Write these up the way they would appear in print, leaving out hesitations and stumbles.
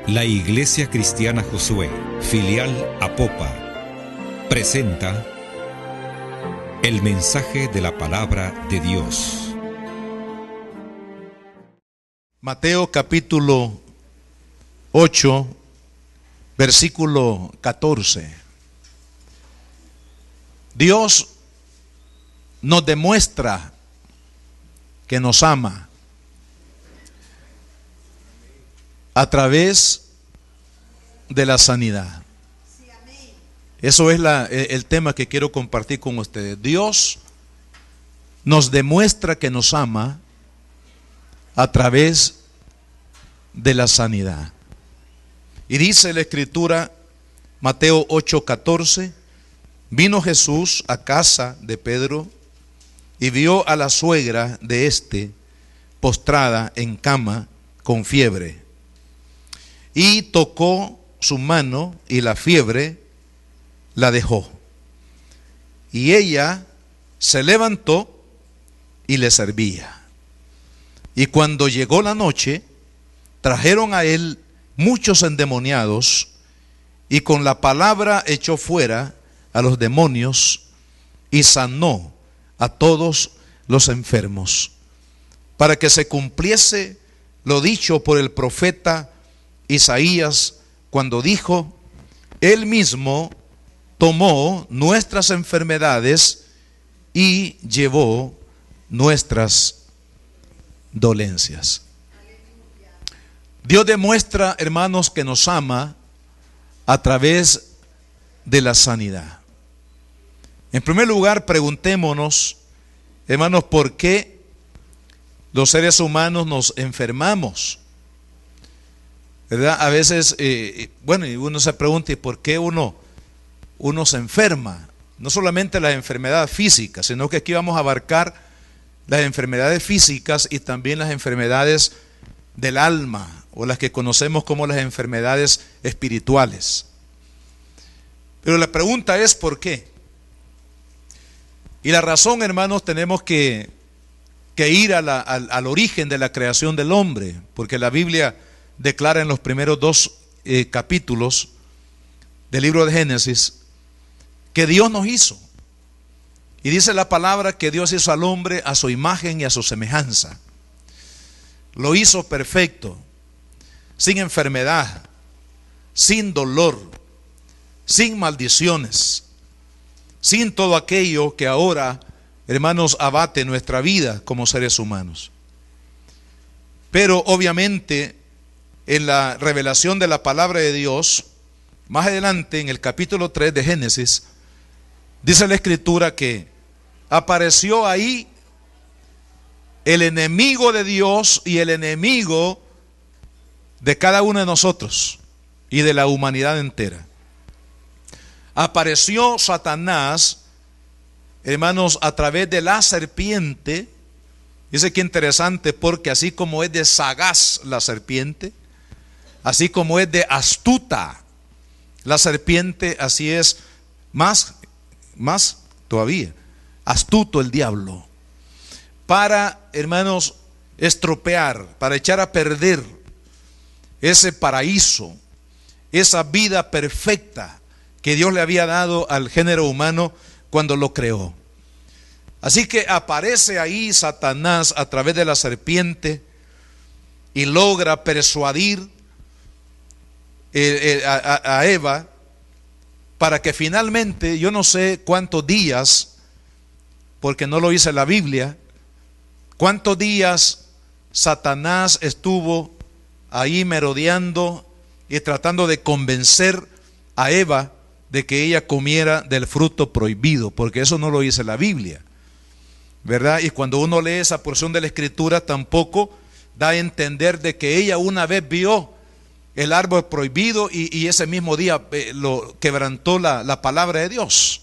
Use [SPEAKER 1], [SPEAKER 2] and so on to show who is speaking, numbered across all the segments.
[SPEAKER 1] La Iglesia Cristiana Josué, filial Apopa, presenta el mensaje de la palabra de Dios.
[SPEAKER 2] Mateo capítulo 8, versículo 14. Dios nos demuestra que nos ama a través de la sanidad. Eso es el tema que quiero compartir con ustedes. Dios nos demuestra que nos ama a través de la sanidad. Y dice la Escritura, Mateo 8:14, vino Jesús a casa de Pedro y vio a la suegra de éste postrada en cama con fiebre. Y tocó su mano y la fiebre la dejó. Y ella se levantó y le servía. Y cuando llegó la noche, trajeron a él muchos endemoniados y con la palabra echó fuera a los demonios y sanó a todos los enfermos, para que se cumpliese lo dicho por el profeta Isaías, cuando dijo: Él mismo tomó nuestras enfermedades y llevó nuestras dolencias. Dios demuestra, hermanos, que nos ama a través de la sanidad. En primer lugar, preguntémonos, hermanos, ¿por qué los seres humanos nos enfermamos? ¿Verdad? A veces, y uno se pregunta, ¿y por qué uno se enferma? No solamente las enfermedades físicas, sino que aquí vamos a abarcar las enfermedades físicas y también las enfermedades del alma, o las que conocemos como las enfermedades espirituales. Pero la pregunta es ¿por qué? Y la razón, hermanos, tenemos que ir al origen de la creación del hombre, porque la Biblia declara en los primeros dos capítulos del libro de Génesis que Dios nos hizo. Y dice la palabra que Dios hizo al hombre a su imagen y a su semejanza. Lo hizo perfecto, sin enfermedad, sin dolor, sin maldiciones, sin todo aquello que ahora, hermanos, abate nuestra vida como seres humanos. Pero obviamente en la revelación de la palabra de Dios, más adelante en el capítulo 3 de Génesis, dice la Escritura que apareció ahí el enemigo de Dios y el enemigo de cada uno de nosotros y de la humanidad entera. Apareció Satanás, hermanos, a través de la serpiente. Dice que interesante, porque así como es de sagaz la serpiente, así como es de astuta la serpiente, así es más todavía astuto el diablo, para, hermanos, estropear, para echar a perder ese paraíso, esa vida perfecta que Dios le había dado al género humano cuando lo creó. Así que aparece ahí Satanás a través de la serpiente y logra persuadir a Eva para que finalmente, yo no sé cuántos días, porque no lo dice la Biblia, cuántos días Satanás estuvo ahí merodeando y tratando de convencer a Eva de que ella comiera del fruto prohibido, porque eso no lo dice la Biblia, ¿verdad? Y cuando uno lee esa porción de la Escritura, tampoco da a entender de que ella una vez vio el árbol prohibido y ese mismo día lo quebrantó la palabra de Dios,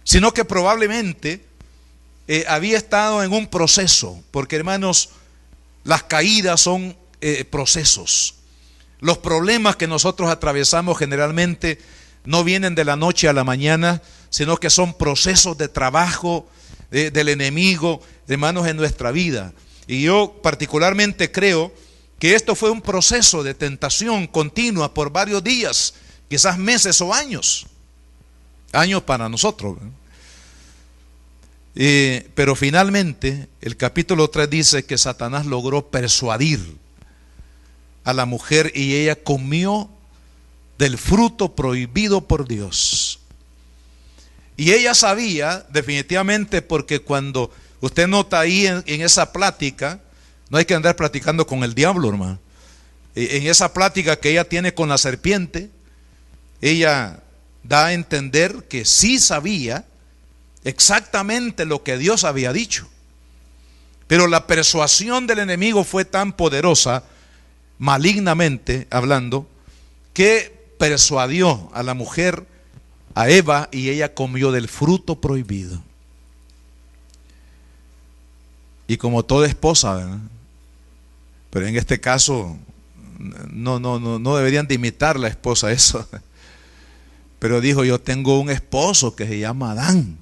[SPEAKER 2] sino que probablemente había estado en un proceso, porque, hermanos, las caídas son procesos. Los problemas que nosotros atravesamos generalmente no vienen de la noche a la mañana, sino que son procesos de trabajo del enemigo, hermanos, en nuestra vida. Y yo particularmente creo que esto fue un proceso de tentación continua por varios días, quizás meses o años. Años para nosotros, ¿verdad? Pero finalmente el capítulo 3 dice que Satanás logró persuadir a la mujer y ella comió del fruto prohibido por Dios. Y ella sabía definitivamente, porque cuando usted nota ahí en esa plática, no hay que andar platicando con el diablo, hermano. En esa plática que ella tiene con la serpiente, ella da a entender que sí sabía exactamente lo que Dios había dicho. Pero la persuasión del enemigo fue tan poderosa, malignamente hablando, que persuadió a la mujer, a Eva, y ella comió del fruto prohibido. Y como toda esposa, ¿verdad? Pero en este caso no deberían de imitar la esposa eso. Pero dijo: yo tengo un esposo que se llama Adán,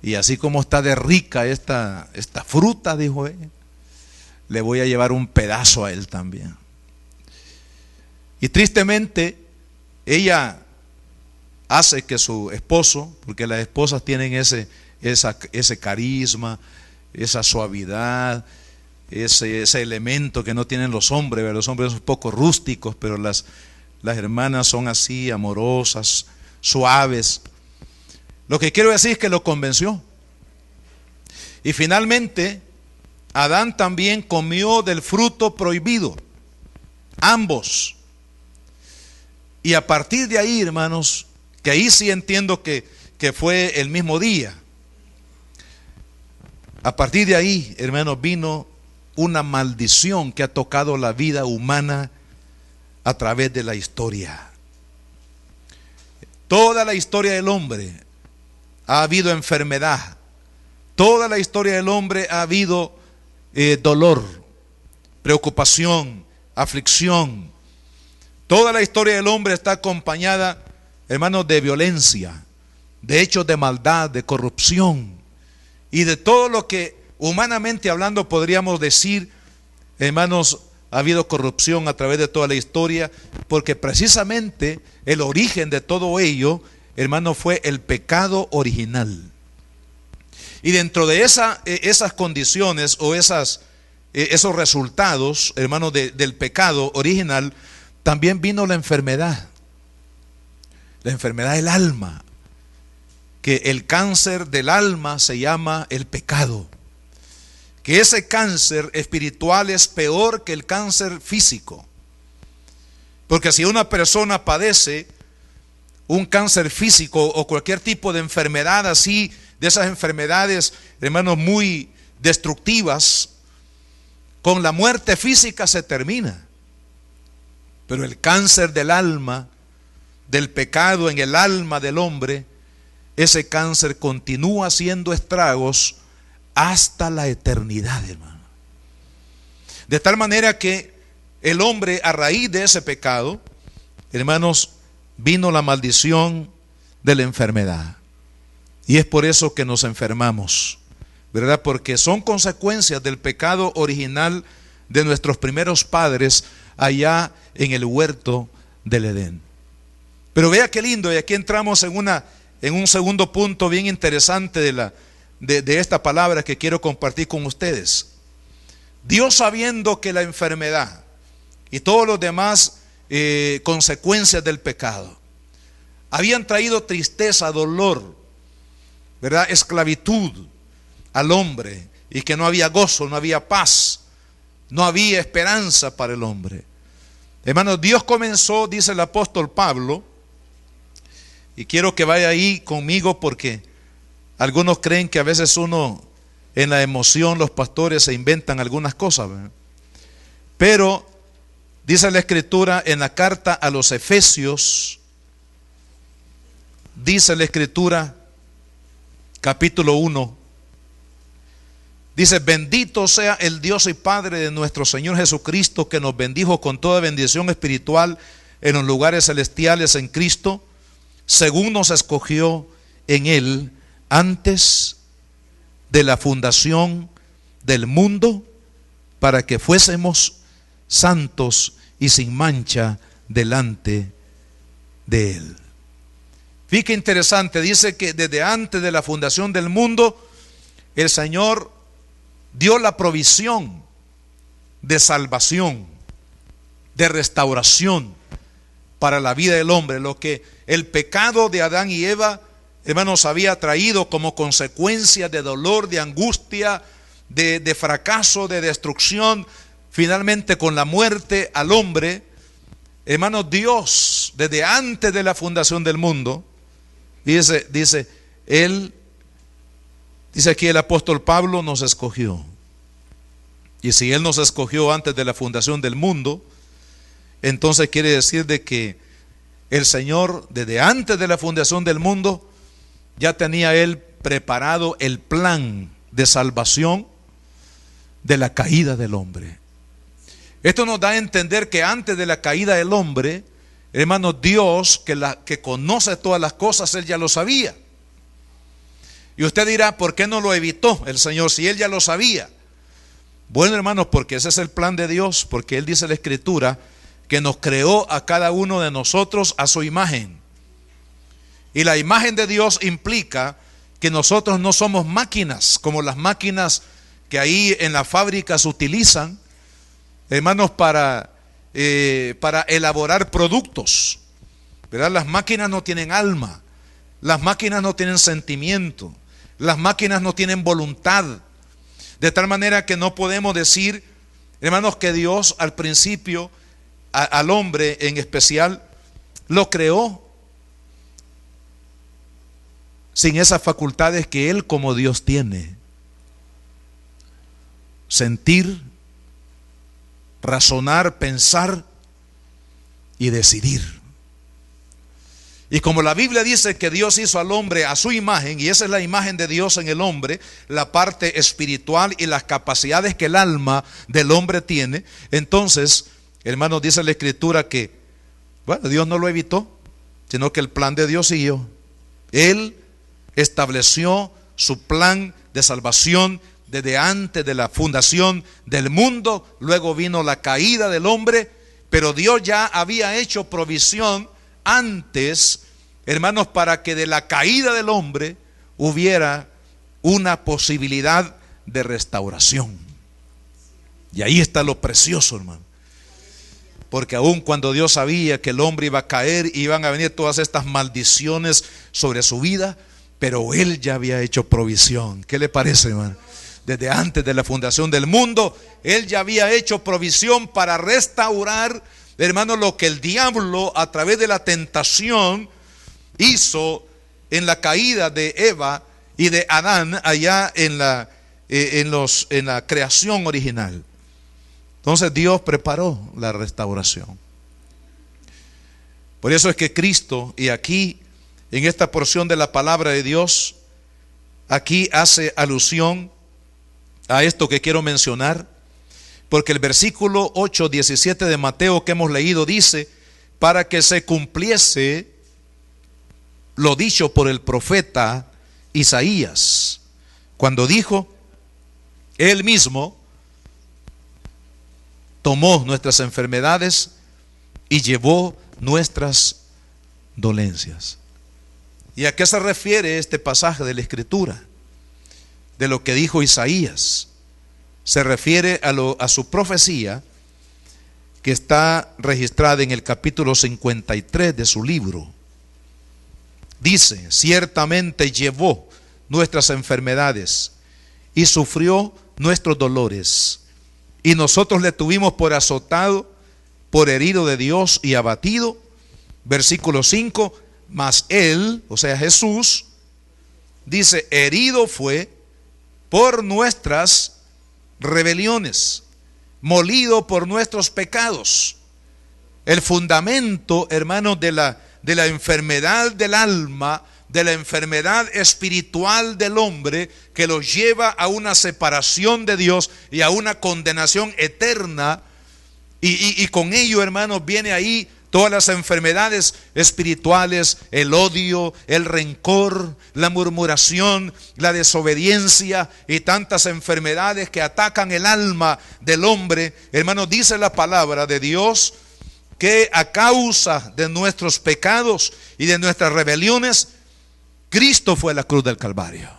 [SPEAKER 2] y así como está de rica esta fruta, dijo ella, le voy a llevar un pedazo a él también. Y tristemente ella hace que su esposo, porque las esposas tienen ese carisma, esa suavidad, ese elemento que no tienen los hombres, ¿verdad? Los hombres son un poco rústicos, pero las hermanas son así, amorosas, suaves. Lo que quiero decir es que lo convenció. Y finalmente Adán también comió del fruto prohibido, ambos. Y a partir de ahí, hermanos, que ahí sí entiendo que fue el mismo día. A partir de ahí, hermanos, vino una maldición que ha tocado la vida humana a través de la historia. Toda la historia del hombre ha habido enfermedad. Toda la historia del hombre ha habido dolor, preocupación, aflicción. Toda la historia del hombre está acompañada, hermanos, de violencia, de hechos de maldad, de corrupción y de todo lo que humanamente hablando podríamos decir, hermanos, ha habido corrupción a través de toda la historia, porque precisamente el origen de todo ello, hermano, fue el pecado original. Y dentro de esas condiciones o esos resultados, hermano, del pecado original, también vino la enfermedad del alma, que el cáncer del alma se llama el pecado. Que ese cáncer espiritual es peor que el cáncer físico. Porque si una persona padece un cáncer físico o cualquier tipo de enfermedad así, de esas enfermedades, hermanos, muy destructivas, con la muerte física se termina. Pero el cáncer del alma, del pecado en el alma del hombre, ese cáncer continúa haciendo estragos hasta la eternidad, hermano. De tal manera que el hombre, a raíz de ese pecado, hermanos, vino la maldición de la enfermedad. Y es por eso que nos enfermamos, ¿verdad? Porque son consecuencias del pecado original de nuestros primeros padres allá en el huerto del Edén. Pero vea qué lindo, y aquí entramos en un segundo punto bien interesante de esta palabra que quiero compartir con ustedes. Dios, sabiendo que la enfermedad y todos los demás consecuencias del pecado habían traído tristeza, dolor, ¿verdad?, esclavitud al hombre, y que no había gozo, no había paz, no había esperanza para el hombre. Hermanos, Dios comenzó, dice el apóstol Pablo, y quiero que vaya ahí conmigo, porque algunos creen que a veces uno, en la emoción, los pastores se inventan algunas cosas, ¿verdad? Pero dice la Escritura en la carta a los Efesios, dice la Escritura, capítulo 1, dice: bendito sea el Dios y Padre de nuestro Señor Jesucristo, que nos bendijo con toda bendición espiritual en los lugares celestiales en Cristo, según nos escogió en Él antes de la fundación del mundo, para que fuésemos santos y sin mancha delante de Él. Fíjate qué interesante, dice que desde antes de la fundación del mundo, el Señor dio la provisión de salvación, de restauración para la vida del hombre. Lo que el pecado de Adán y Eva, hermanos, había traído como consecuencia de dolor, de angustia, de fracaso, de destrucción, finalmente con la muerte al hombre. Hermanos, Dios, desde antes de la fundación del mundo, dice aquí el apóstol Pablo, nos escogió. Y si Él nos escogió antes de la fundación del mundo, entonces quiere decir de que el Señor, desde antes de la fundación del mundo, ya tenía Él preparado el plan de salvación de la caída del hombre. Esto nos da a entender que antes de la caída del hombre, hermanos, Dios, que conoce todas las cosas, Él ya lo sabía. Y usted dirá, ¿por qué no lo evitó el Señor si Él ya lo sabía? Bueno, hermanos, porque ese es el plan de Dios, porque Él dice en la Escritura que nos creó a cada uno de nosotros a su imagen. Y la imagen de Dios implica que nosotros no somos máquinas, como las máquinas que ahí en las fábricas utilizan, hermanos, para elaborar productos, ¿verdad? Las máquinas no tienen alma, las máquinas no tienen sentimiento, las máquinas no tienen voluntad, de tal manera que no podemos decir, hermanos, que Dios al principio al hombre en especial lo creó sin esas facultades que Él como Dios tiene: sentir, razonar, pensar y decidir. Y como la Biblia dice que Dios hizo al hombre a su imagen, y esa es la imagen de Dios en el hombre, la parte espiritual y las capacidades que el alma del hombre tiene, entonces, hermanos, dice la Escritura que, bueno, Dios no lo evitó, sino que el plan de Dios siguió. Él estableció su plan de salvación desde antes de la fundación del mundo. Luego vino la caída del hombre, pero Dios ya había hecho provisión antes, hermanos, para que de la caída del hombre hubiera una posibilidad de restauración. Y ahí está lo precioso, hermano. Porque aun cuando Dios sabía que el hombre iba a caer, iban a venir todas estas maldiciones sobre su vida, pero Él ya había hecho provisión. ¿Qué le parece, hermano? Desde antes de la fundación del mundo, Él ya había hecho provisión para restaurar, hermano, lo que el diablo a través de la tentación hizo en la caída de Eva y de Adán allá en la creación original. Entonces Dios preparó la restauración. Por eso es que Cristo, y aquí en esta porción de la palabra de Dios, aquí hace alusión a esto que quiero mencionar, porque el versículo 8:17 de Mateo que hemos leído dice: para que se cumpliese lo dicho por el profeta Isaías, cuando dijo: Él mismo tomó nuestras enfermedades y llevó nuestras dolencias. ¿Y a qué se refiere este pasaje de la Escritura? De lo que dijo Isaías. Se refiere a su profecía que está registrada en el capítulo 53 de su libro. Dice: ciertamente llevó nuestras enfermedades y sufrió nuestros dolores, y nosotros le tuvimos por azotado, por herido de Dios y abatido. Versículo 5: mas Él, o sea Jesús, dice, herido fue por nuestras rebeliones, molido por nuestros pecados. El fundamento, hermanos, de la enfermedad del alma, de la enfermedad espiritual del hombre, que los lleva a una separación de Dios y a una condenación eterna, y con ello, hermanos, viene ahí todas las enfermedades espirituales, el odio, el rencor, la murmuración, la desobediencia y tantas enfermedades que atacan el alma del hombre. Hermanos, dice la palabra de Dios que a causa de nuestros pecados y de nuestras rebeliones, Cristo fue a la cruz del Calvario.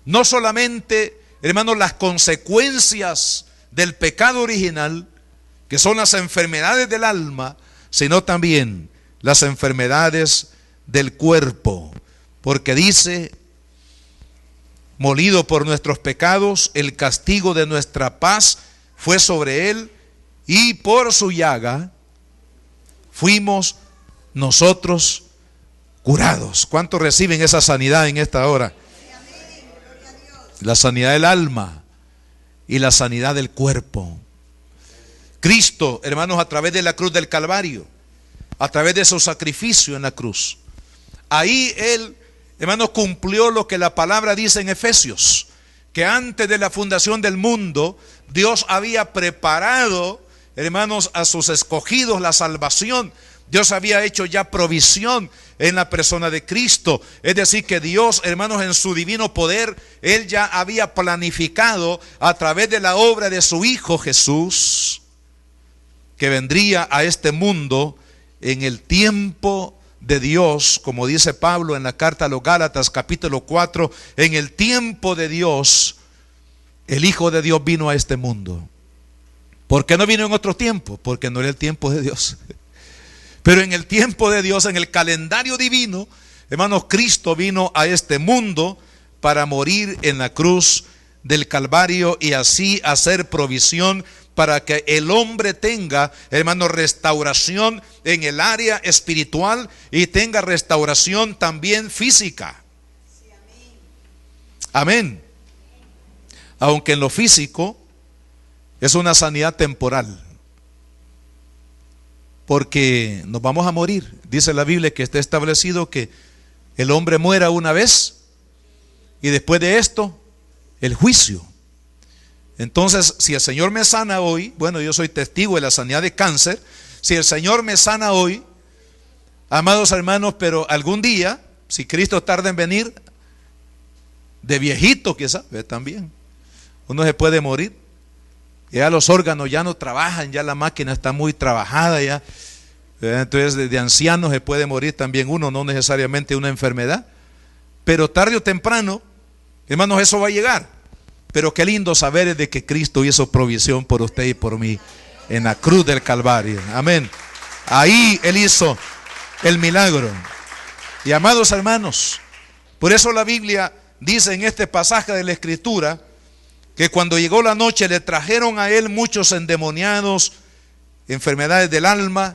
[SPEAKER 2] No solamente, hermanos, las consecuencias del pecado original, que son las enfermedades del alma, sino también las enfermedades del cuerpo. Porque dice, molido por nuestros pecados, el castigo de nuestra paz fue sobre él, y por su llaga fuimos nosotros curados. ¿Cuántos reciben esa sanidad en esta hora? La sanidad del alma y la sanidad del cuerpo. Cristo, hermanos, a través de la cruz del Calvario, a través de su sacrificio en la cruz, ahí Él, hermanos, cumplió lo que la palabra dice en Efesios, que antes de la fundación del mundo, Dios había preparado, hermanos, a sus escogidos la salvación. Dios había hecho ya provisión en la persona de Cristo. Es decir, que Dios, hermanos, en su divino poder, Él ya había planificado a través de la obra de su Hijo Jesús, que vendría a este mundo en el tiempo de Dios, como dice Pablo en la carta a los Gálatas capítulo 4, en el tiempo de Dios, el Hijo de Dios vino a este mundo. ¿Por qué no vino en otro tiempo? Porque no era el tiempo de Dios. Pero en el tiempo de Dios, en el calendario divino, hermanos, Cristo vino a este mundo para morir en la cruz del Calvario y así hacer provisión para que el hombre tenga, hermanos, restauración en el área espiritual y tenga restauración también física. Amén. Aunque en lo físico es una sanidad temporal, porque nos vamos a morir. Dice la Biblia que está establecido que el hombre muera una vez y después de esto el juicio. Entonces, si el Señor me sana hoy, bueno, yo soy testigo de la sanidad de cáncer. Si el Señor me sana hoy, amados hermanos, pero algún día, si Cristo tarda en venir, de viejito quizás, también uno se puede morir. Ya los órganos ya no trabajan, ya la máquina está muy trabajada ya. Entonces de ancianos se puede morir también uno, no necesariamente una enfermedad. Pero tarde o temprano, hermanos, eso va a llegar. Pero qué lindo saber de que Cristo hizo provisión por usted y por mí en la cruz del Calvario. Amén. Ahí Él hizo el milagro. Y amados hermanos, por eso la Biblia dice en este pasaje de la Escritura que cuando llegó la noche le trajeron a Él muchos endemoniados, enfermedades del alma.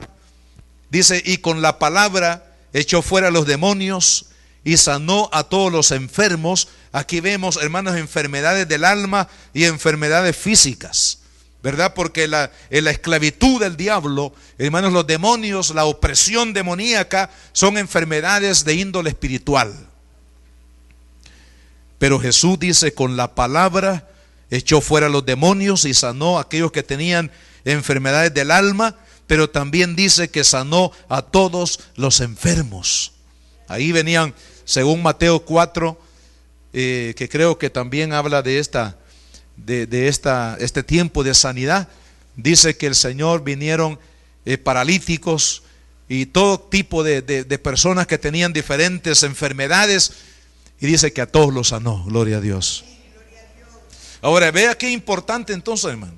[SPEAKER 2] Dice, y con la palabra echó fuera los demonios y sanó a todos los enfermos. Aquí vemos, hermanos, enfermedades del alma y enfermedades físicas, ¿verdad? Porque en la esclavitud del diablo, hermanos, los demonios, la opresión demoníaca son enfermedades de índole espiritual. Pero Jesús dice, con la palabra echó fuera los demonios y sanó a aquellos que tenían enfermedades del alma, pero también dice que sanó a todos los enfermos. Ahí venían, según Mateo 4, que creo que también habla de este tiempo de sanidad. Dice que el Señor vinieron paralíticos y todo tipo de personas que tenían diferentes enfermedades, y dice que a todos los sanó. Gloria a Dios. Ahora vea qué importante entonces, hermano,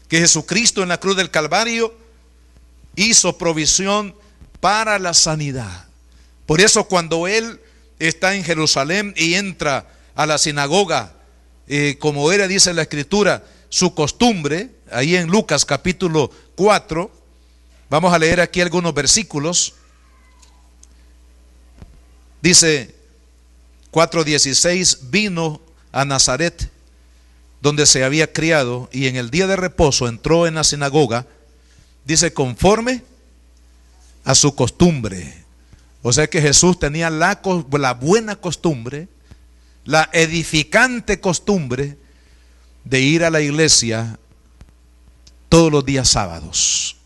[SPEAKER 2] que Jesucristo en la cruz del Calvario hizo provisión para la sanidad. Por eso cuando Él está en Jerusalén y entra a la sinagoga, como era, dice la Escritura, su costumbre, ahí en Lucas capítulo 4, vamos a leer aquí algunos versículos. Dice 4:16, vino a Nazaret, donde se había criado, y en el día de reposo entró en la sinagoga, dice, conforme a su costumbre. O sea que Jesús tenía la buena costumbre, la edificante costumbre de ir a la iglesia todos los días sábados.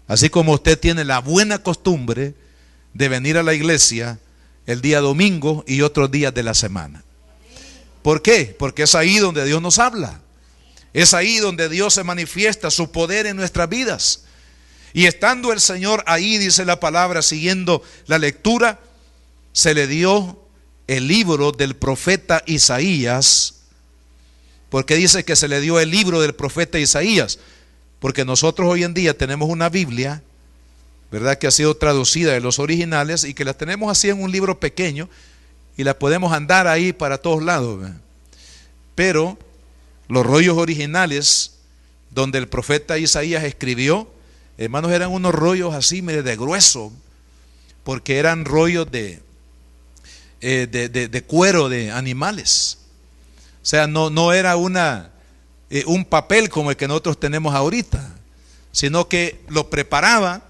[SPEAKER 2] Así como usted tiene la buena costumbre de venir a la iglesia el día domingo y otros días de la semana. ¿Por qué? Porque es ahí donde Dios nos habla. Es ahí donde Dios se manifiesta su poder en nuestras vidas. Y estando el Señor ahí, dice la palabra, siguiendo la lectura, se le dio el libro del profeta Isaías. ¿Por qué dice que se le dio el libro del profeta Isaías? Porque nosotros hoy en día tenemos una Biblia, ¿verdad?, que ha sido traducida de los originales y que la tenemos así en un libro pequeño y la podemos andar ahí para todos lados, ¿verdad? Pero los rollos originales donde el profeta Isaías escribió, hermanos, eran unos rollos así, mire, de grueso, porque eran rollos de cuero de animales. O sea, no era un papel como el que nosotros tenemos ahorita, sino que lo preparaba,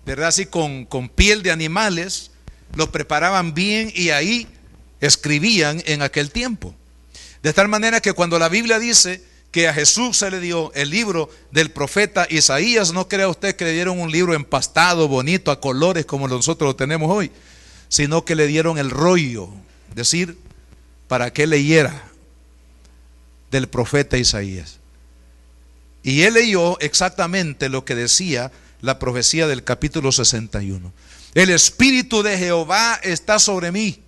[SPEAKER 2] ¿verdad?, así con piel de animales, lo preparaban bien y ahí escribían en aquel tiempo. De tal manera que cuando la Biblia dice que a Jesús se le dio el libro del profeta Isaías, no crea usted que le dieron un libro empastado, bonito, a colores como nosotros lo tenemos hoy, sino que le dieron el rollo, es decir, para que leyera del profeta Isaías. Y él leyó exactamente lo que decía la profecía del capítulo 61. El Espíritu de Jehová está sobre mí,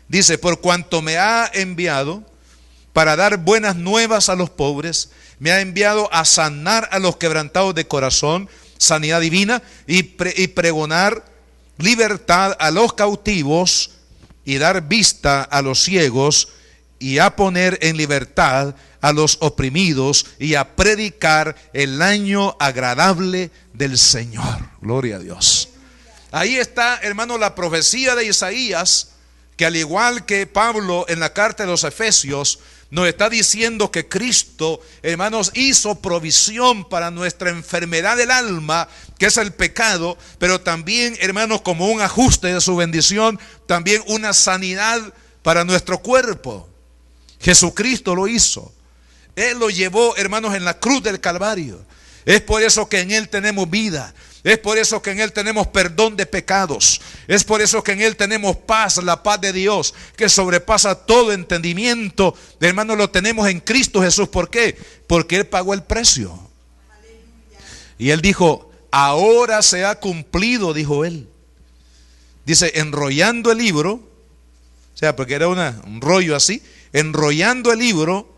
[SPEAKER 2] dice, por cuanto me ha enviado para dar buenas nuevas a los pobres, me ha enviado a sanar a los quebrantados de corazón, sanidad divina, y pregonar libertad a los cautivos y dar vista a los ciegos, y a poner en libertad a los oprimidos, y a predicar el año agradable del Señor. Gloria a Dios. Ahí está, hermano, la profecía de Isaías, que al igual que Pablo en la carta de los Efesios, nos está diciendo que Cristo, hermanos, hizo provisión para nuestra enfermedad del alma, que es el pecado, pero también, hermanos, como un ajuste de su bendición, también una sanidad para nuestro cuerpo. Jesucristo lo hizo. Él lo llevó, hermanos, en la cruz del Calvario. Es por eso que en Él tenemos vida. Es por eso que en Él tenemos perdón de pecados. Es por eso que en Él tenemos paz, la paz de Dios, que sobrepasa todo entendimiento. Hermanos, lo tenemos en Cristo Jesús. ¿Por qué? Porque Él pagó el precio. Y Él dijo, ahora se ha cumplido, dijo Él. Dice, enrollando el libro, o sea, porque era un rollo así, enrollando el libro,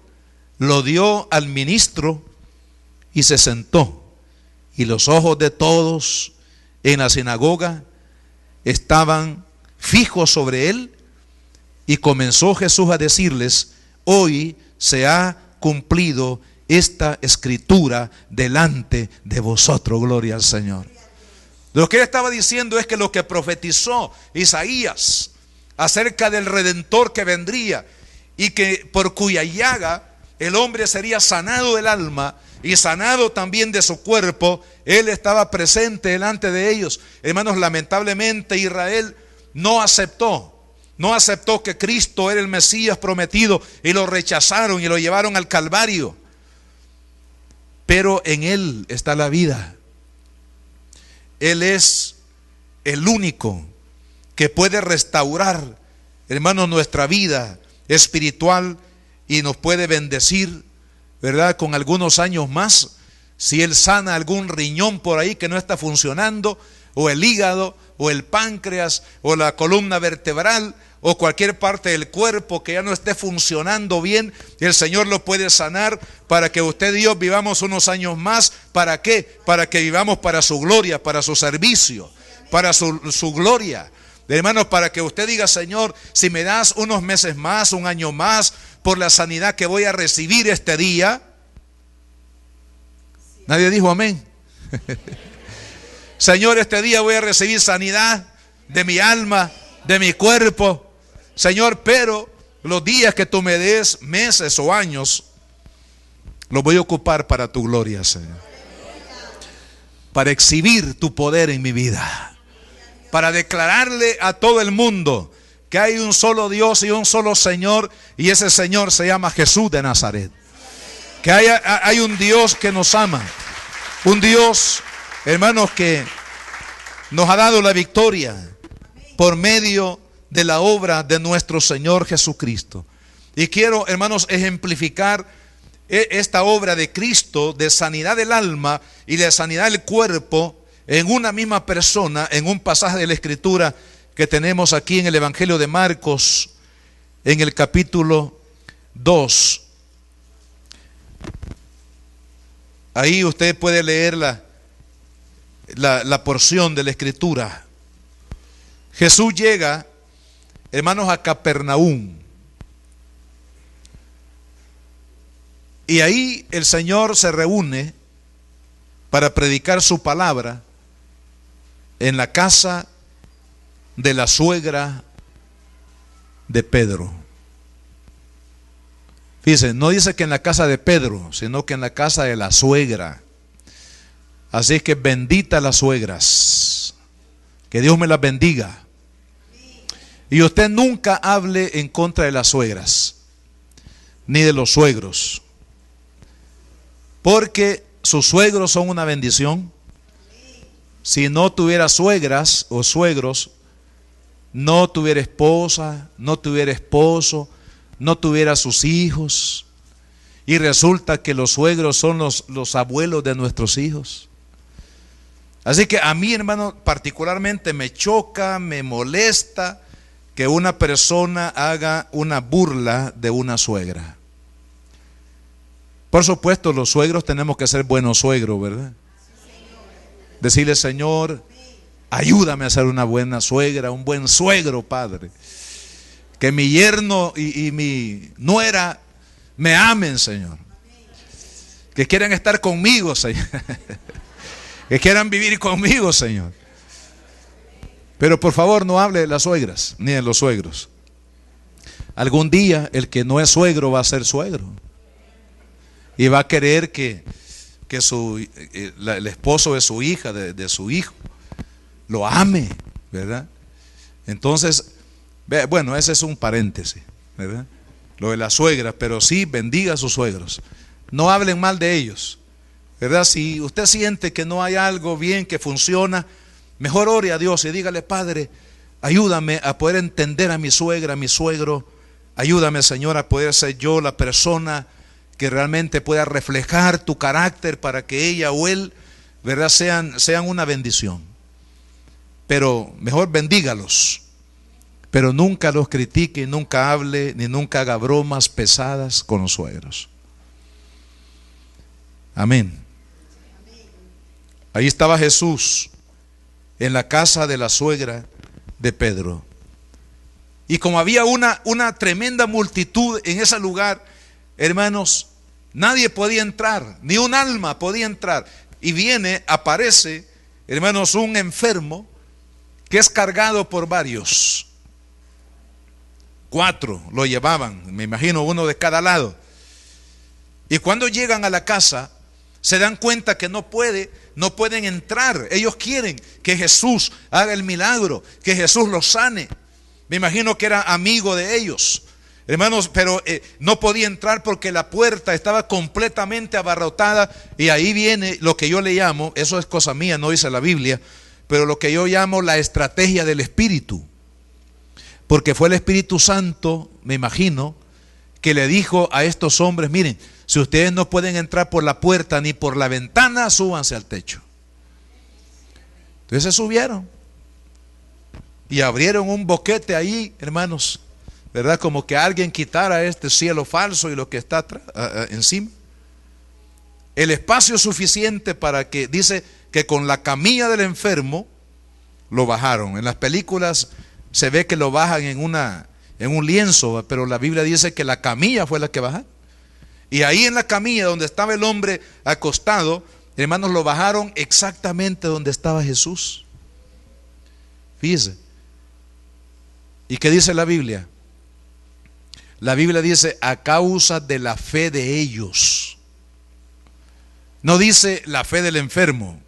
[SPEAKER 2] lo dio al ministro y se sentó. Y los ojos de todos en la sinagoga estaban fijos sobre él. Y comenzó Jesús a decirles, hoy se ha cumplido esta escritura delante de vosotros. Gloria al Señor. Lo que él estaba diciendo es que lo que profetizó Isaías acerca del Redentor que vendría, y que por cuya llaga el hombre sería sanado del alma y sanado también de su cuerpo, él estaba presente delante de ellos. Hermanos, lamentablemente Israel no aceptó que Cristo era el Mesías prometido, y lo rechazaron y lo llevaron al Calvario. Pero en Él está la vida. Él es el único que puede restaurar, hermanos, nuestra vida espiritual, y nos puede bendecir, ¿verdad?, con algunos años más. Si Él sana algún riñón por ahí que no está funcionando, o el hígado, o el páncreas, o la columna vertebral, o cualquier parte del cuerpo que ya no esté funcionando bien, el Señor lo puede sanar, para que usted y yo vivamos unos años más. ¿Para qué? Para que vivamos para su gloria, para su servicio, para su gloria. Hermanos, para que usted diga, Señor, si me das unos meses más, un año más, por la sanidad que voy a recibir este día. Nadie dijo amén. Señor, este día voy a recibir sanidad de mi alma, de mi cuerpo. Señor, pero los días que tú me des, meses o años, los voy a ocupar para tu gloria, Señor. Para exhibir tu poder en mi vida. Para declararle a todo el mundo que hay un solo Dios y un solo Señor, y ese Señor se llama Jesús de Nazaret. Que hay un Dios que nos ama, un Dios hermanos, que nos ha dado la victoria por medio de la obra de nuestro Señor Jesucristo. Y quiero, hermanos, ejemplificar esta obra de Cristo de sanidad del alma y de sanidad del cuerpo en una misma persona, en un pasaje de la Escritura que tenemos aquí en el Evangelio de Marcos, en el capítulo 2. Ahí usted puede leer la porción de la Escritura. Jesús llega, hermanos, a Capernaum. Y ahí el Señor se reúne para predicar su palabra en la casa de la suegra de Pedro. Fíjense, no dice que en la casa de Pedro, sino que en la casa de la suegra. Así que bendita las suegras. Que Dios me las bendiga. Y usted nunca hable en contra de las suegras, ni de los suegros. Porque sus suegros son una bendición. Si no tuviera suegras o suegros, no tuviera esposa, no tuviera esposo, no tuviera sus hijos. Y resulta que los suegros son los abuelos de nuestros hijos. Así que a mí, hermano, particularmente me choca, me molesta que una persona haga una burla de una suegra. Por supuesto, los suegros tenemos que ser buenos suegros, ¿verdad? Decirle: Señor, ayúdame a ser una buena suegra, un buen suegro, Padre. Que mi yerno y mi nuera me amen, Señor. Que quieran estar conmigo, Señor. Que quieran vivir conmigo, Señor. Pero por favor, no hable de las suegras ni de los suegros. Algún día el que no es suegro va a ser suegro. Y va a querer que el esposo de su hija, de su hijo, lo ame, ¿verdad? Entonces, bueno, ese es un paréntesis, ¿verdad? Lo de las suegras, pero sí bendiga a sus suegros. No hablen mal de ellos, ¿verdad? Si usted siente que no hay algo bien que funciona, mejor ore a Dios y dígale: Padre, ayúdame a poder entender a mi suegra, a mi suegro. Ayúdame, Señor, a poder ser yo la persona que realmente pueda reflejar tu carácter para que ella o él, ¿verdad?, sean una bendición. Pero mejor bendígalos, pero nunca los critique, nunca hable, ni nunca haga bromas pesadas con los suegros. Amén. Ahí estaba Jesús en la casa de la suegra de Pedro. Y como había una tremenda multitud en ese lugar, hermanos, nadie podía entrar, ni un alma podía entrar. Y aparece, hermanos, un enfermo que es cargado por varios. 4 lo llevaban, me imagino, uno de cada lado. Y cuando llegan a la casa, se dan cuenta que no pueden entrar. Ellos quieren que Jesús haga el milagro, que Jesús los sane. Me imagino que era amigo de ellos, hermanos, pero no podía entrar porque la puerta estaba completamente abarrotada. Y ahí viene lo que yo le llamo, eso es cosa mía, no dice la Biblia, pero lo que yo llamo la estrategia del Espíritu. Porque fue el Espíritu Santo, me imagino, que le dijo a estos hombres: miren, si ustedes no pueden entrar por la puerta ni por la ventana, súbanse al techo. Entonces se subieron y abrieron un boquete ahí, hermanos, ¿verdad? Como que alguien quitara este cielo falso y lo que está encima. El espacio suficiente para que, dice que con la camilla del enfermo lo bajaron. En las películas se ve que lo bajan en un lienzo, pero la Biblia dice que la camilla fue la que bajaron. Y ahí en la camilla donde estaba el hombre acostado, hermanos, lo bajaron exactamente donde estaba Jesús. Fíjese. ¿Y qué dice la Biblia? La Biblia dice: a causa de la fe de ellos. No dice la fe del enfermo,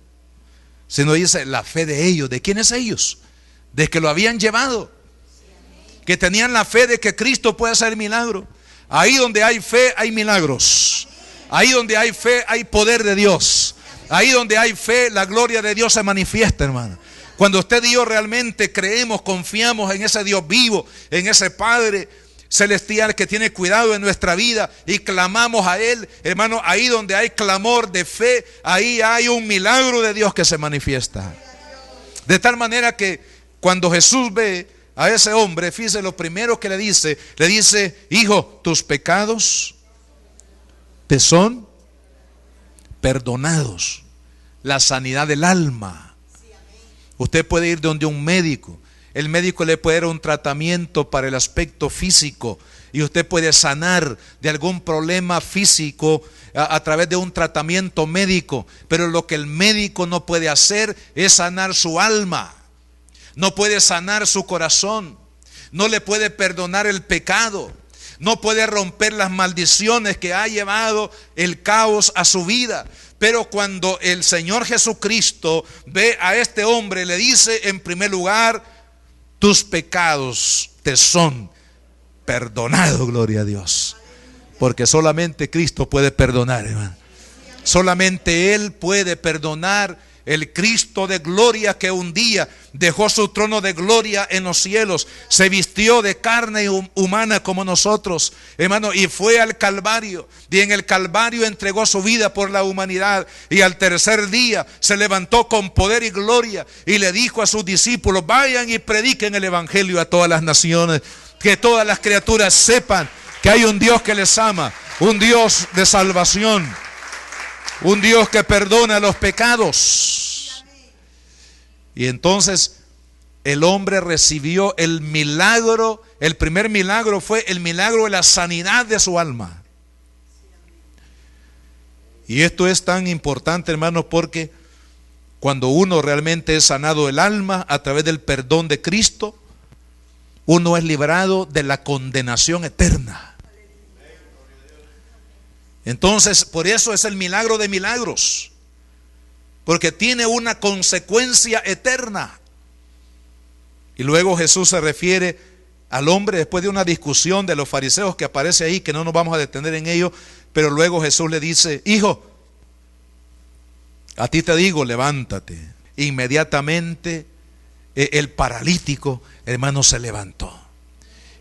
[SPEAKER 2] sino dice la fe de ellos. ¿De quiénes ellos? De que lo habían llevado, que tenían la fe de que Cristo puede hacer milagro. Ahí donde hay fe hay milagros. Ahí donde hay fe hay poder de Dios. Ahí donde hay fe, la gloria de Dios se manifiesta, hermano. Cuando usted y yo realmente creemos, confiamos en ese Dios vivo, en ese Padre celestial que tiene cuidado de nuestra vida y clamamos a Él, hermano, ahí donde hay clamor de fe, ahí hay un milagro de Dios que se manifiesta. De tal manera que cuando Jesús ve a ese hombre, fíjese lo primero que le dice, hijo, tus pecados te son perdonados. La sanidad del alma. Usted puede ir donde un médico. El médico le puede dar un tratamiento para el aspecto físico y usted puede sanar de algún problema físico a través de un tratamiento médico. Pero lo que el médico no puede hacer es sanar su alma. No puede sanar su corazón. No le puede perdonar el pecado. No puede romper las maldiciones que ha llevado el caos a su vida. Pero cuando el Señor Jesucristo ve a este hombre, le dice en primer lugar, tus pecados te son perdonados, gloria a Dios. Porque solamente Cristo puede perdonar, hermano. Solamente Él puede perdonar. El Cristo de gloria que un día dejó su trono de gloria en los cielos, se vistió de carne humana como nosotros, hermano, y fue al Calvario, y en el Calvario entregó su vida por la humanidad, y al tercer día se levantó con poder y gloria, y le dijo a sus discípulos, vayan y prediquen el evangelio a todas las naciones, que todas las criaturas sepan que hay un Dios que les ama, un Dios de salvación, un Dios que perdona los pecados. Y entonces el hombre recibió el milagro. El primer milagro fue el milagro de la sanidad de su alma. Y esto es tan importante, hermanos, porque cuando uno realmente es sanado el alma a través del perdón de Cristo, uno es librado de la condenación eterna. Entonces, por eso es el milagro de milagros, porque tiene una consecuencia eterna. Y luego Jesús se refiere al hombre después de una discusión de los fariseos que aparece ahí, que no nos vamos a detener en ello, pero luego Jesús le dice, hijo, a ti te digo, levántate. Inmediatamente el paralítico, hermano, se levantó.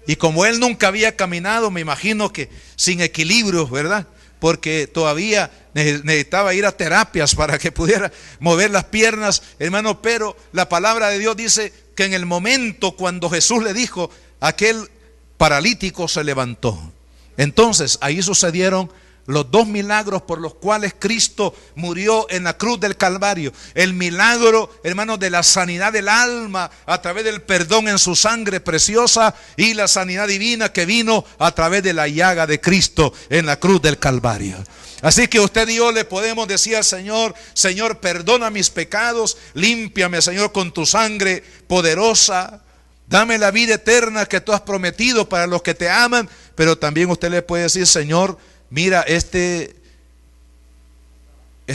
[SPEAKER 2] Y como él nunca había caminado, me imagino que sin equilibrio, ¿verdad? Porque todavía necesitaba ir a terapias para que pudiera mover las piernas, hermano, pero la palabra de Dios dice que en el momento cuando Jesús le dijo, aquel paralítico se levantó. Entonces ahí sucedieron los dos milagros por los cuales Cristo murió en la cruz del Calvario. El milagro, hermanos, de la sanidad del alma a través del perdón en su sangre preciosa, y la sanidad divina que vino a través de la llaga de Cristo en la cruz del Calvario. Así que usted y yo le podemos decir al Señor, Señor, perdona mis pecados, límpiame, Señor, con tu sangre poderosa. Dame la vida eterna que tú has prometido para los que te aman. Pero también usted le puede decir, Señor, mira, este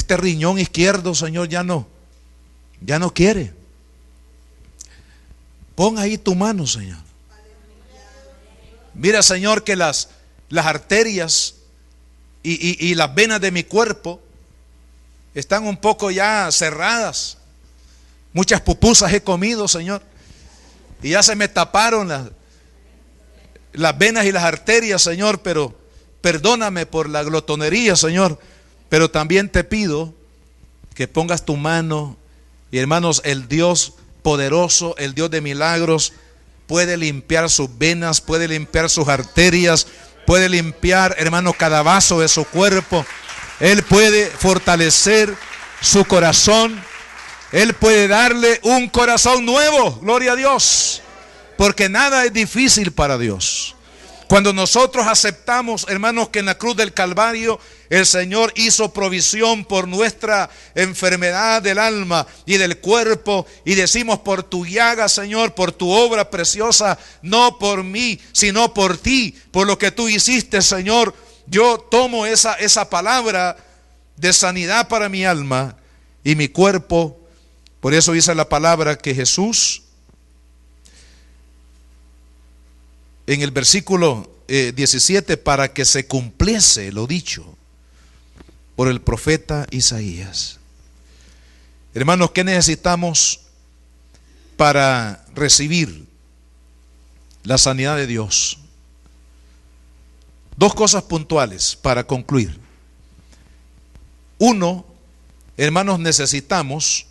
[SPEAKER 2] riñón izquierdo, Señor, ya no quiere. Pon ahí tu mano, Señor. Mira, Señor, que las arterias y las venas de mi cuerpo están un poco ya cerradas. Muchas pupusas he comido, Señor, y ya se me taparon las venas y las arterias, Señor, pero perdóname por la glotonería, Señor. Pero también te pido que pongas tu mano. Y hermanos, el Dios poderoso, el Dios de milagros, puede limpiar sus venas, puede limpiar sus arterias, puede limpiar, hermano, cada vaso de su cuerpo. Él puede fortalecer su corazón. Él puede darle un corazón nuevo, gloria a Dios, porque nada es difícil para Dios. Cuando nosotros aceptamos, hermanos, que en la cruz del Calvario el Señor hizo provisión por nuestra enfermedad del alma y del cuerpo, y decimos, por tu llaga, Señor, por tu obra preciosa, no por mí, sino por ti, por lo que tú hiciste, Señor, yo tomo esa palabra de sanidad para mi alma y mi cuerpo. Por eso dice la palabra que Jesús, en el versículo 17, para que se cumpliese lo dicho por el profeta Isaías. Hermanos, ¿qué necesitamos para recibir la sanidad de Dios? Dos cosas puntuales para concluir. Uno, hermanos, necesitamos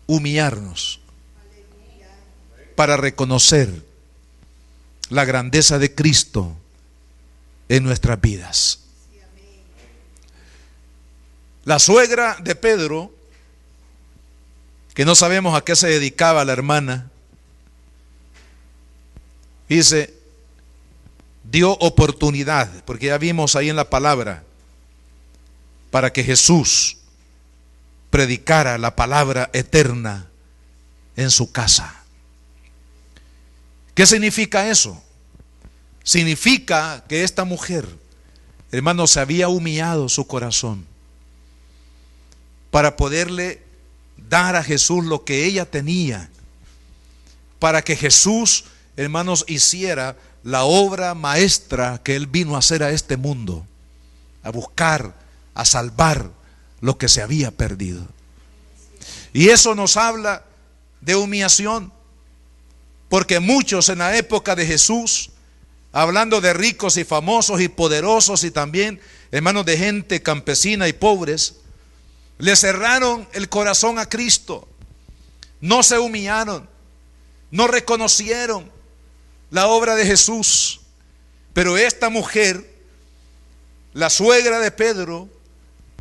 [SPEAKER 2] humillarnos para reconocer la grandeza de Cristo en nuestras vidas. La suegra de Pedro, que no sabemos a qué se dedicaba la hermana, dice, dio oportunidad, porque ya vimos ahí en la palabra, para que Jesús predicara la palabra eterna en su casa. ¿Qué significa eso? Significa que esta mujer, hermano, se había humillado su corazón para poderle dar a Jesús lo que ella tenía, para que Jesús, hermanos, hiciera la obra maestra que Él vino a hacer a este mundo, a buscar, a salvar lo que se había perdido. Y eso nos habla de humillación, porque muchos en la época de Jesús, hablando de ricos y famosos y poderosos y también, hermanos, de gente campesina y pobres, le cerraron el corazón a Cristo, no se humillaron, no reconocieron la obra de Jesús. Pero esta mujer, la suegra de Pedro,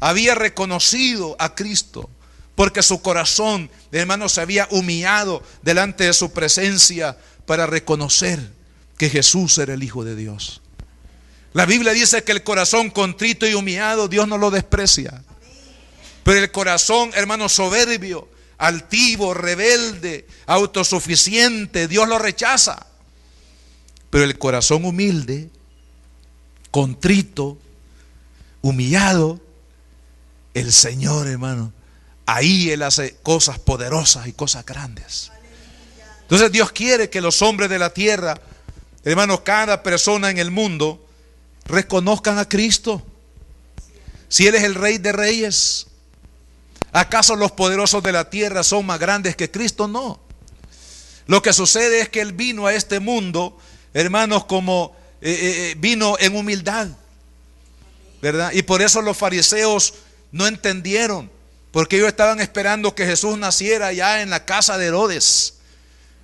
[SPEAKER 2] había reconocido a Cristo, porque su corazón, hermanos, se había humillado delante de su presencia para reconocer que Jesús era el Hijo de Dios. La Biblia dice que el corazón contrito y humillado Dios no lo desprecia, pero el corazón, hermano, soberbio, altivo, rebelde, autosuficiente, Dios lo rechaza. Pero el corazón humilde, contrito, humillado, el Señor, hermano, ahí Él hace cosas poderosas y cosas grandes. Entonces Dios quiere que los hombres de la tierra, hermanos, cada persona en el mundo, reconozcan a Cristo. Si Él es el Rey de Reyes, ¿acaso los poderosos de la tierra son más grandes que Cristo? No. Lo que sucede es que Él vino a este mundo, hermanos, como vino en humildad, ¿verdad? Y por eso los fariseos no entendieron, porque ellos estaban esperando que Jesús naciera ya en la casa de Herodes,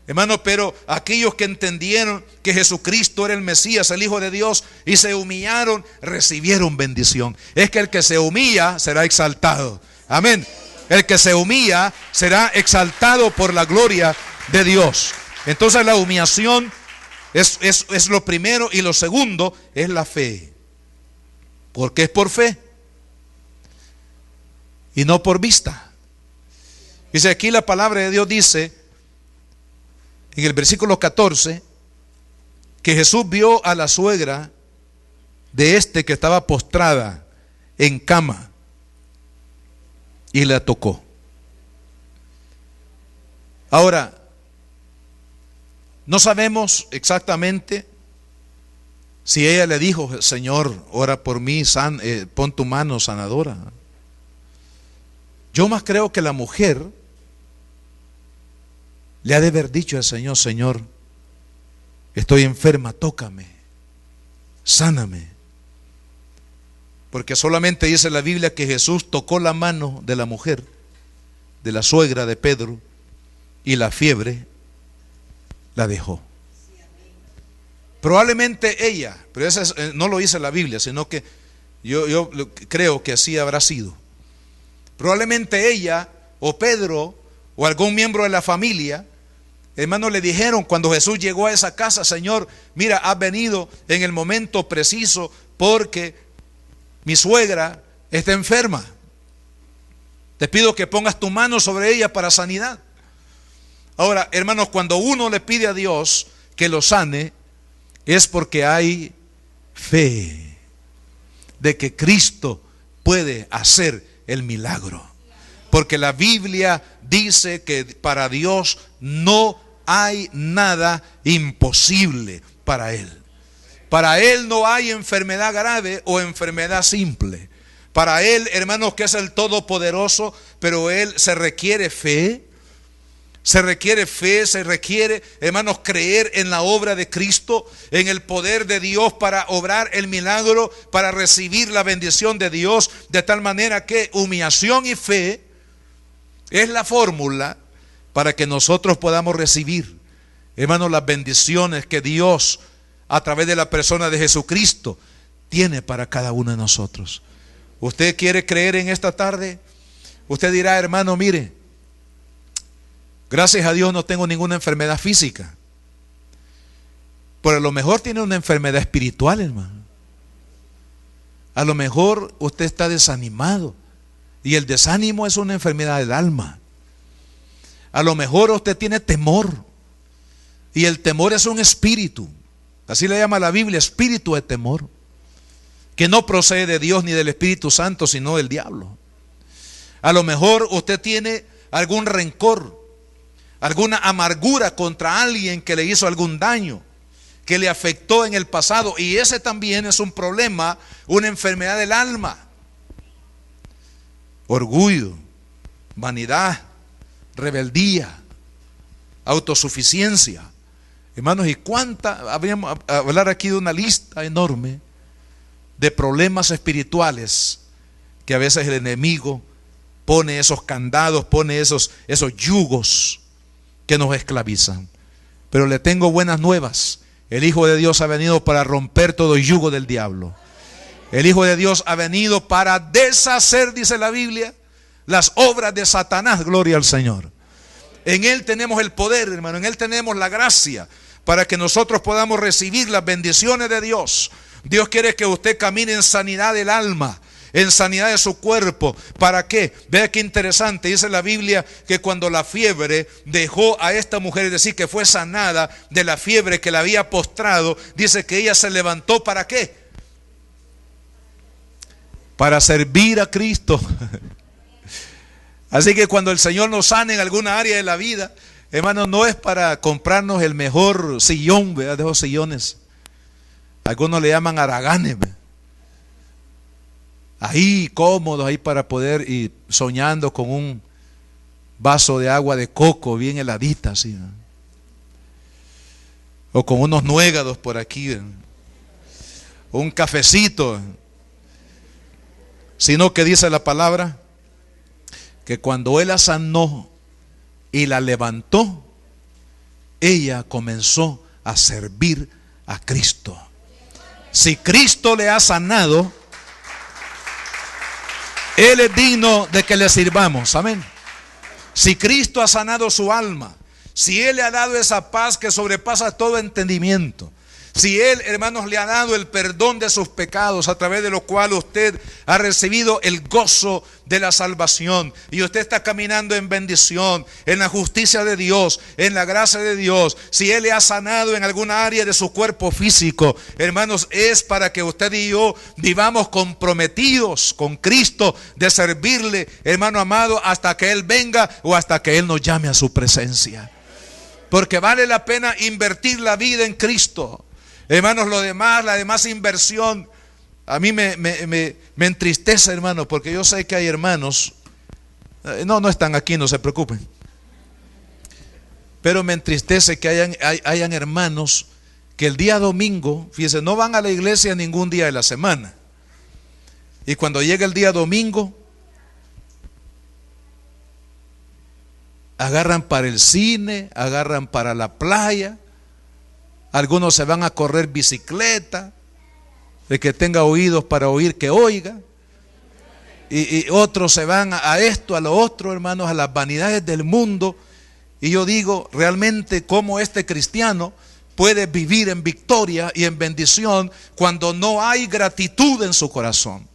[SPEAKER 2] hermano. Pero aquellos que entendieron que Jesucristo era el Mesías, el Hijo de Dios, y se humillaron, recibieron bendición. Es que el que se humilla será exaltado. Amén. El que se humilla será exaltado por la gloria de Dios. Entonces la humillación es lo primero, y lo segundo es la fe. Porque es por fe y no por vista. Dice aquí la palabra de Dios, dice en el versículo 14 que Jesús vio a la suegra de este que estaba postrada en cama y la tocó. Ahora, no sabemos exactamente si ella le dijo: Señor, ora por mí, pon tu mano sanadora. Yo más creo que la mujer le ha de haber dicho al Señor: Señor, estoy enferma, tócame, sáname. Porque solamente dice la Biblia que Jesús tocó la mano de la mujer, de la suegra de Pedro, y la fiebre la dejó. Probablemente ella, pero eso no lo dice la Biblia, sino que yo creo que así habrá sido. Probablemente ella o Pedro o algún miembro de la familia, hermanos, le dijeron cuando Jesús llegó a esa casa: Señor, mira, has venido en el momento preciso porque mi suegra está enferma. Te pido que pongas tu mano sobre ella para sanidad. Ahora, hermanos, cuando uno le pide a Dios que lo sane, es porque hay fe de que Cristo puede hacer el milagro. Porque la Biblia dice que para Dios no hay nada imposible para Él. Para Él no hay enfermedad grave o enfermedad simple. Para Él, hermanos, que es el Todopoderoso, pero Él se requiere fe. Se requiere fe, se requiere, hermanos, creer en la obra de Cristo, en el poder de Dios para obrar el milagro, para recibir la bendición de Dios, de tal manera que humillación y fe es la fórmula para que nosotros podamos recibir, hermanos, las bendiciones que Dios, a través de la persona de Jesucristo, tiene para cada uno de nosotros. ¿Usted quiere creer en esta tarde? Usted dirá, hermano, mire, gracias a Dios no tengo ninguna enfermedad física, pero a lo mejor tiene una enfermedad espiritual, hermano. A lo mejor usted está desanimado, y el desánimo es una enfermedad del alma. A lo mejor usted tiene temor, y el temor es un espíritu. Así le llama la Biblia, espíritu de temor, que no procede de Dios ni del Espíritu Santo, sino del diablo. A lo mejor usted tiene algún rencor, alguna amargura contra alguien que le hizo algún daño, que le afectó en el pasado, y ese también es un problema, una enfermedad del alma. Orgullo, vanidad, rebeldía, autosuficiencia. Hermanos, ¿y cuánta? Habríamos a hablar aquí de una lista enorme de problemas espirituales que a veces el enemigo pone esos candados, pone esos yugos que nos esclavizan. Pero le tengo buenas nuevas. El Hijo de Dios ha venido para romper todo yugo del diablo. El Hijo de Dios ha venido para deshacer, dice la Biblia, las obras de Satanás. Gloria al Señor. En Él tenemos el poder, hermano. En Él tenemos la gracia para que nosotros podamos recibir las bendiciones de Dios. Dios quiere que usted camine en sanidad del alma, en sanidad de su cuerpo. ¿Para qué? Vea qué interesante. Dice la Biblia que cuando la fiebre dejó a esta mujer, es decir, que fue sanada de la fiebre que la había postrado, dice que ella se levantó. ¿Para qué? Para servir a Cristo. Así que cuando el Señor nos sane en alguna área de la vida, hermano, no es para comprarnos el mejor sillón, ¿verdad? De esos sillones. Algunos le llaman haraganes, ¿verdad? Ahí cómodos, ahí para poder ir soñando con un vaso de agua de coco bien heladita, así, ¿verdad? O con unos nuegados por aquí, ¿verdad? O un cafecito, ¿verdad? Sino que dice la palabra que cuando Él la sanó y la levantó, ella comenzó a servir a Cristo. Si Cristo le ha sanado, Él es digno de que le sirvamos. Amén. Si Cristo ha sanado su alma, si Él le ha dado esa paz que sobrepasa todo entendimiento, si Él, hermanos, le ha dado el perdón de sus pecados, a través de lo cual usted ha recibido el gozo de la salvación, y usted está caminando en bendición, en la justicia de Dios, en la gracia de Dios, si Él le ha sanado en alguna área de su cuerpo físico, hermanos, es para que usted y yo vivamos comprometidos con Cristo, de servirle, hermano amado, hasta que Él venga o hasta que Él nos llame a su presencia. Porque vale la pena invertir la vida en Cristo. Hermanos, lo demás, la demás inversión, a mí me entristece, hermano, porque yo sé que hay hermanos, no están aquí, no se preocupen, pero me entristece que hayan hermanos que el día domingo, fíjense, no van a la iglesia ningún día de la semana, y cuando llega el día domingo, agarran para el cine, agarran para la playa. Algunos se van a correr bicicleta. El que tenga oídos para oír, que oiga. Y otros se van a esto, a lo otro, hermanos, a las vanidades del mundo. Y yo digo, realmente, ¿cómo este cristiano puede vivir en victoria y en bendición cuando no hay gratitud en su corazón?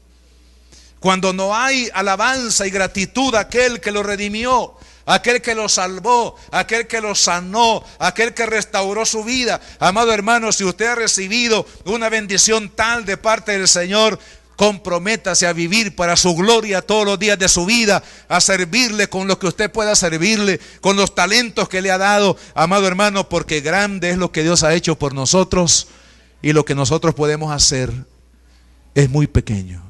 [SPEAKER 2] Cuando no hay alabanza y gratitud a aquel que lo redimió, aquel que lo salvó, aquel que lo sanó, aquel que restauró su vida. Amado hermano, si usted ha recibido una bendición tal de parte del Señor, comprométase a vivir para su gloria todos los días de su vida, a servirle con lo que usted pueda servirle, con los talentos que le ha dado, amado hermano, porque grande es lo que Dios ha hecho por nosotros, y lo que nosotros podemos hacer es muy pequeño.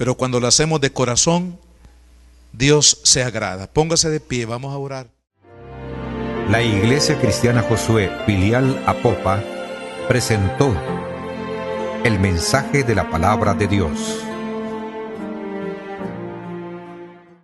[SPEAKER 2] pero cuando lo hacemos de corazón, Dios se agrada. Póngase de pie, vamos a orar.
[SPEAKER 1] La Iglesia Cristiana Josué, filial Apopa, presentó el mensaje de la palabra de Dios.